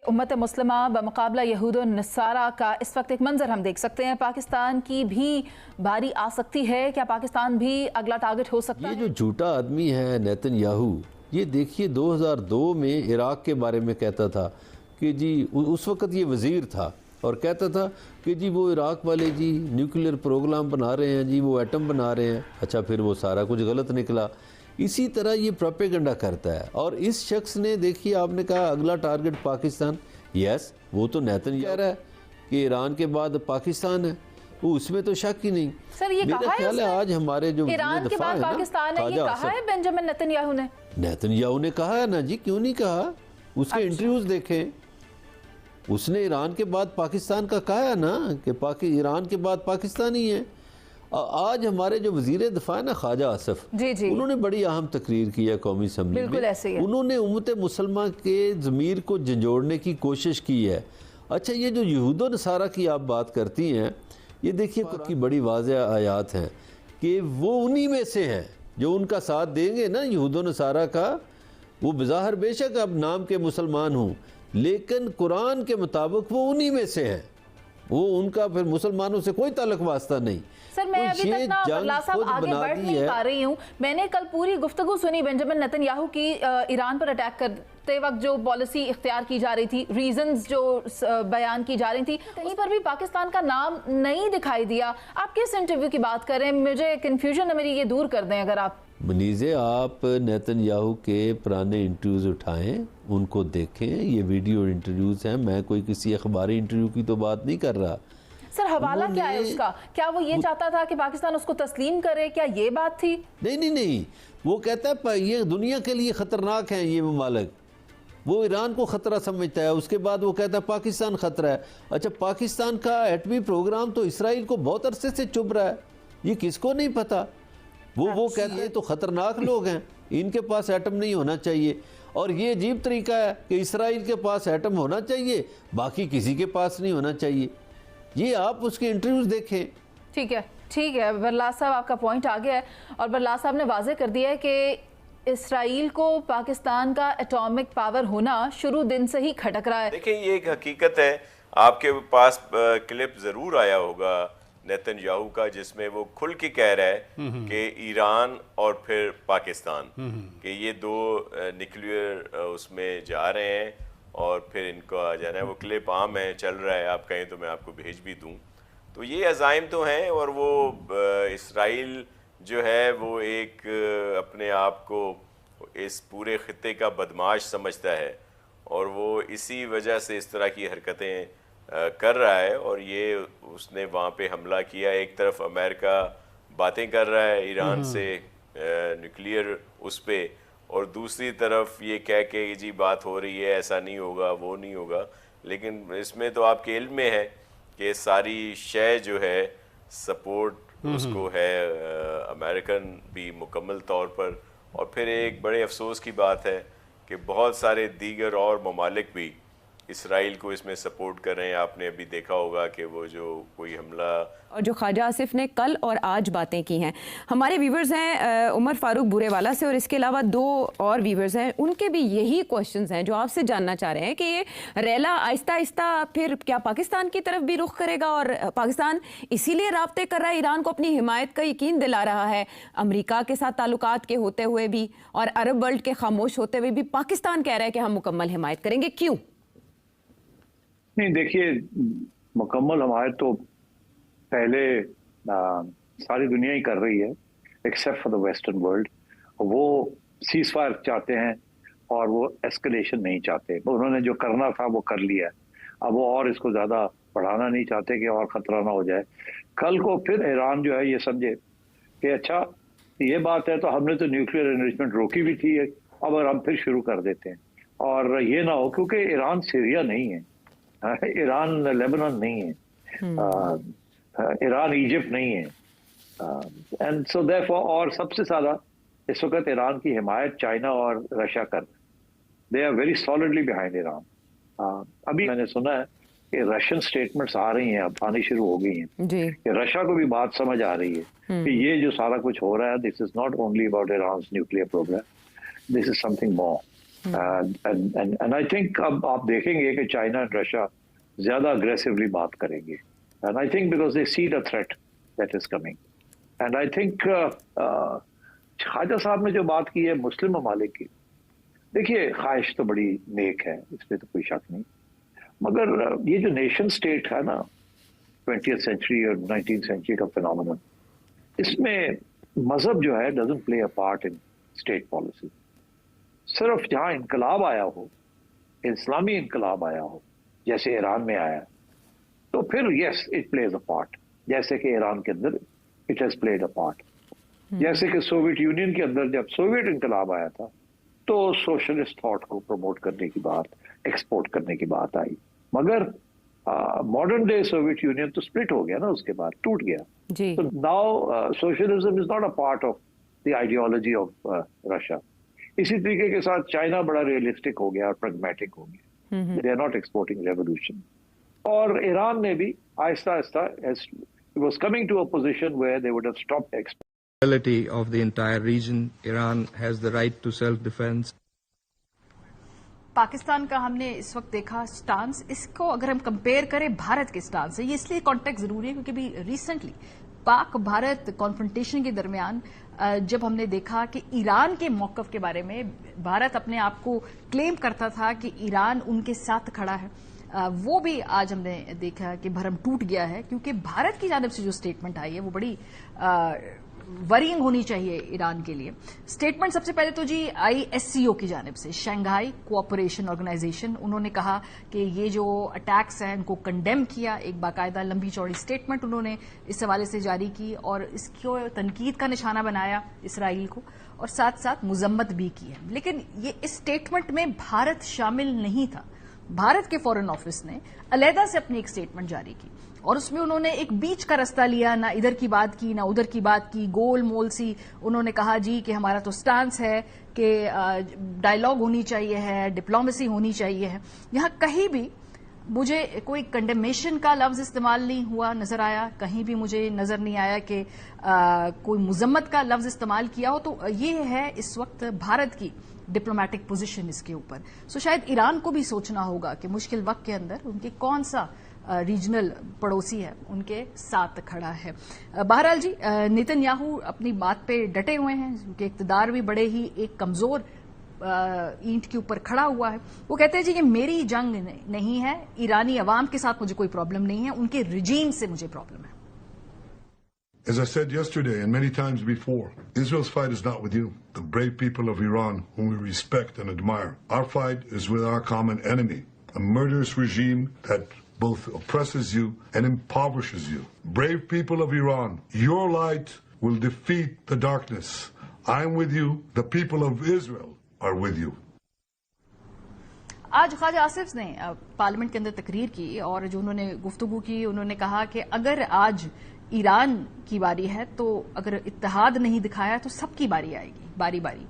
उम्मत मुस्लिमा बमुकाबला यहूद और नसारा का इस वक्त एक मंजर हम देख सकते हैं। पाकिस्तान की भी बारी आ सकती है, क्या पाकिस्तान भी अगला टारगेट हो सकता है? ये जो झूठा आदमी है नेतन्याहू, ये देखिए 2002 में इराक के बारे में कहता था कि जी उस वक्त ये वज़ीर था और कहता था कि जी वो इराक वाले जी न्यूक्लियर प्रोग्राम बना रहे हैं, जी वो एटम बना रहे हैं। अच्छा, फिर वो सारा कुछ गलत निकला। इसी तरह ये प्रोपेगेंडा करता है। और इस शख्स ने देखिए, आपने कहा अगला टारगेट पाकिस्तान, यस वो तो नेतन्याहू कह रहा है कि ईरान के बाद पाकिस्तान है, वो उसमें तो शक ही नहीं। सर ये मेरा ख्याल है आज हमारे जो ईरान के बाद पाकिस्तान है, ये कहा है बेंजामिन नेतन्याहू ने? नेतन्याहू ने कहा है ना जी, क्यों नहीं कहा? उसके इंटरव्यूज देखें, उसने ईरान के बाद पाकिस्तान का कहा है ना कि ईरान के बाद पाकिस्तान ही है। आज हमारे जो वज़ीर दिफा है ना ख्वाजा आसिफ, जी उन्होंने बड़ी अहम तकरीर की है कौमी असम्बली में। उन्होंने उम्मत मुसलमा के ज़मीर को झंझोड़ने की कोशिश की है। अच्छा, ये जो यहूद व नसारा की आप बात करती हैं, ये देखिए की बड़ी वाज़ेह आयात हैं कि वो उन्हीं में से हैं जो उनका साथ देंगे ना यहूद व नसारा का। वो बज़ाहिर बेशक अब नाम के मुसलमान हों, लेकिन कुरान के मुताबिक वो उन्हीं में से हैं। वो उनका फिर मुसलमानों से कोई ताल्लुक वास्ता नहीं। सर मैं अभी तक ना बल्ला साहब आगे बढ़ नहीं पा रही हूँ। मैंने कल पूरी गुफ्तगू सुनी बेंजामिन नेतन्याहू की ईरान पर अटैक करते वक्त जो पॉलिसी इख्तियार की जा रही थी, रीजंस जो बयान की जा रही थी, कहीं पर भी पाकिस्तान का नाम नहीं दिखाई दिया। आप किस इंटरव्यू की बात कर रहे हैं? मुझे कन्फ्यूजन है मेरी, ये दूर कर दें अगर आप। मनीज़े, आप नेतन्याहू के पुराने इंटरव्यूज़ उठाएं, उनको देखें। ये वीडियो इंटरव्यूज़ हैं, मैं कोई किसी अखबारी इंटरव्यू की तो बात नहीं कर रहा। सर हवाला क्या है उसका? क्या वो ये चाहता था कि पाकिस्तान उसको तस्लीम करे? क्या ये बात थी? नहीं, वो कहता है ये दुनिया के लिए ख़तरनाक हैं ये ममालिक। वो ईरान को ख़तरा समझता है, उसके बाद वो कहता है पाकिस्तान ख़तरा है। अच्छा, पाकिस्तान का एटमी प्रोग्राम तो इसराइल को बहुत अरसे से चुभ रहा है, ये किसको नहीं पता। वो कहते हैं तो ख़तरनाक लोग हैं, इनके पास एटम नहीं होना चाहिए। और ये अजीब तरीका है कि इसराइल के पास एटम होना चाहिए, बाकी किसी के पास नहीं होना चाहिए। ये आप उसके इंटरव्यूज देखें। ठीक है, बरला साहब आपका पॉइंट आ गया है। और बरला साहब ने वाज़ेह कर दिया है कि इसराइल को पाकिस्तान का एटॉमिक पावर होना शुरू दिन से ही खटक रहा है। देखिए, ये एक हकीकत है। आपके पास क्लिप ज़रूर आया होगा नेतन्याहू का, जिसमें वो खुल के कह रहा है कि ईरान और फिर पाकिस्तान कि ये दो न्यूक्लियर उसमें जा रहे हैं और फिर इनको आ जाना है। वो क्लिप आम है, चल रहा है, आप कहें तो मैं आपको भेज भी दूं। तो ये अज़ाइम तो हैं। और वो इसराइल जो है वो एक अपने आप को इस पूरे ख़ित्ते का बदमाश समझता है और वो इसी वजह से इस तरह की हरकतें कर रहा है। और ये उसने वहाँ पे हमला किया। एक तरफ अमेरिका बातें कर रहा है ईरान से न्यूक्लियर उस पे, और दूसरी तरफ ये कह के जी बात हो रही है, ऐसा नहीं होगा, वो नहीं होगा। लेकिन इसमें तो आपके इल्म में है कि सारी शय जो है सपोर्ट उसको है अमेरिकन भी मुकम्मल तौर पर। और फिर एक बड़े अफसोस की बात है कि बहुत सारे दीगर और ममालिक भी इसराइल को इसमें सपोर्ट कर रहे हैं। आपने अभी देखा होगा कि वो जो कोई हमला और जो ख्वाजा आसिफ ने कल और आज बातें की हैं। हमारे व्यूवर्स हैं उमर फारूक बुरेवाला से और इसके अलावा दो और व्यूवर्स हैं, उनके भी यही क्वेश्चंस हैं जो आपसे जानना चाह रहे हैं कि ये रेला आहिस्ता आहिस्ता फिर क्या पाकिस्तान की तरफ भी रुख करेगा और पाकिस्तान इसीलिए राब्ते कर रहा है, ईरान को अपनी हिमायत का यकीन दिला रहा है, अमेरिका के साथ ताल्लुकात के होते हुए भी और अरब वर्ल्ड के खामोश होते हुए भी पाकिस्तान कह रहा है कि हम मुकम्मल हिमायत करेंगे। क्यों नहीं? देखिए, मुकम्मल हमारे तो पहले सारी दुनिया ही कर रही है except for the western world. वो सीज फायर चाहते हैं और वो एस्केलेशन नहीं चाहते। उन्होंने जो करना था वो कर लिया, अब वो और इसको ज़्यादा बढ़ाना नहीं चाहते कि और ख़तरा ना हो जाए। कल को फिर ईरान जो है ये समझे कि अच्छा ये बात है तो हमने तो न्यूक्लियर एनरिचमेंट रोकी भी थी, अब अगर हम फिर शुरू कर देते हैं। और ये ना हो, क्योंकि ईरान सीरिया नहीं है, ईरान लेबनान नहीं है, ईरान इजिप्ट नहीं है, एंड सो देयरफॉर और सबसे ज़्यादा इस वक्त ईरान की हिमायत चाइना और रशिया कर, they are very solidly behind Iran. अभी मैंने सुना है कि रशियन स्टेटमेंट्स आ रही हैं, अब आनी शुरू हो गई हैं कि रशिया को भी बात समझ आ रही है कि ये जो सारा कुछ हो रहा है, this is not only about Iran nuclear programme, this is something more. And I think अब आप देखेंगे कि चाइना एंड रशिया ज्यादा अग्रेसिवली बात करेंगे, and I think because they see the threat that is coming. And I think Khawaja साहब ने जो बात की है मुस्लिम ममालिक की, देखिए ख्वाहिश तो बड़ी नेक है, इस पर तो कोई शक नहीं, मगर ये जो नेशन स्टेट है ना 20th सेंचुरी और 19th सेंचुरी का फिनोमेनन, इसमें मजहब जो है doesn't play a part in state policy. सिर्फ जहां इनकलाब आया हो, इस्लामी इनकलाब आया हो जैसे ईरान में आया, तो फिर yes it plays a part, जैसे कि ईरान के अंदर it has played a part. जैसे कि सोवियत यूनियन के अंदर जब सोवियत इनकलाब आया था तो सोशलिस्ट थॉट को प्रमोट करने की बात, एक्सपोर्ट करने की बात आई, मगर मॉडर्न डे सोवियत यूनियन तो स्प्लिट हो गया ना, उसके बाद टूट गया। तो now socialism is not a part of the ideology of Russia. इसी तरीके के साथ चाइना बड़ा रियलिस्टिक हो गया और प्रैग्मेटिक हो गया, they are not exporting revolution. और ईरान ने भी आहिस्ता आहिस्ता was coming to a position where they would have stopped exporting of the entire region. Iran has the right to self-defense. Pakistan का हमने इस वक्त देखा स्टांस, इसको अगर हम कंपेयर करें भारत के स्टांस से, ये इसलिए कॉन्टेक्स्ट जरूरी है क्योंकि भी रिसेंटली पाक भारत कॉन्फ्रंटेशन के दरमियान जब हमने देखा कि ईरान के मौकफ के बारे में भारत अपने आप को क्लेम करता था कि ईरान उनके साथ खड़ा है, वो भी आज हमने देखा कि भरम टूट गया है, क्योंकि भारत की जानिब से जो स्टेटमेंट आई है वो बड़ी वरीइंग होनी चाहिए ईरान के लिए। स्टेटमेंट सबसे पहले तो जी ISCO की जानिब से, शंघाई कोऑपरेशन ऑर्गेनाइजेशन, उन्होंने कहा कि ये जो अटैक्स हैं इनको कंडेम किया, एक बाकायदा लंबी चौड़ी स्टेटमेंट उन्होंने इस हवाले से जारी की और इसको तनकीद का निशाना बनाया इसराइल को, और साथ साथ मुजम्मत भी की है। लेकिन ये इस स्टेटमेंट में भारत शामिल नहीं था। भारत के फॉरेन ऑफिस ने अलहदा से अपनी एक स्टेटमेंट जारी की और उसमें उन्होंने एक बीच का रास्ता लिया, ना इधर की बात की ना उधर की बात की, गोल मोल सी उन्होंने कहा जी कि हमारा तो स्टांस है कि डायलॉग होनी चाहिए है, डिप्लोमेसी होनी चाहिए है। यहां कहीं भी मुझे कोई कंडेमेशन का लफ्ज इस्तेमाल नहीं हुआ नजर आया, कहीं भी मुझे नजर नहीं आया कि कोई मुजम्मत का लफ्ज इस्तेमाल किया हो। तो ये है इस वक्त भारत की डिप्लोमेटिक पोजीशन इसके ऊपर। सो शायद ईरान को भी सोचना होगा कि मुश्किल वक्त के अंदर उनके कौन सा रीजनल पड़ोसी है उनके साथ खड़ा है। बहरहाल जी, नेतन्याहू अपनी बात पे डटे हुए हैं क्योंकि इक़्तिदार भी बड़े ही एक कमजोर ईंट के ऊपर खड़ा हुआ है। वो कहते हैं जी कि मेरी जंग नहीं है, ईरानी अवाम के साथ मुझे कोई प्रॉब्लम नहीं है, उनके रिजीम से मुझे प्रॉब्लम है। As I said yesterday and many times before, Israel's fight is not with you, the brave people of Iran whom we respect and admire. Our fight is with our common enemy, a murderous regime that both oppresses you and impoverishes you. Brave people of Iran, your light will defeat the darkness. I am with you. The people of Israel are with you. आज ख्वाजा आसिफ ने parliament के अंदर तकरीर की और जो उन्होंने गुफ्तगू की, उन्होंने कहा कि अगर आज ईरान की बारी है तो अगर इत्तेहाद नहीं दिखाया तो सबकी बारी आएगी, बारी बारी।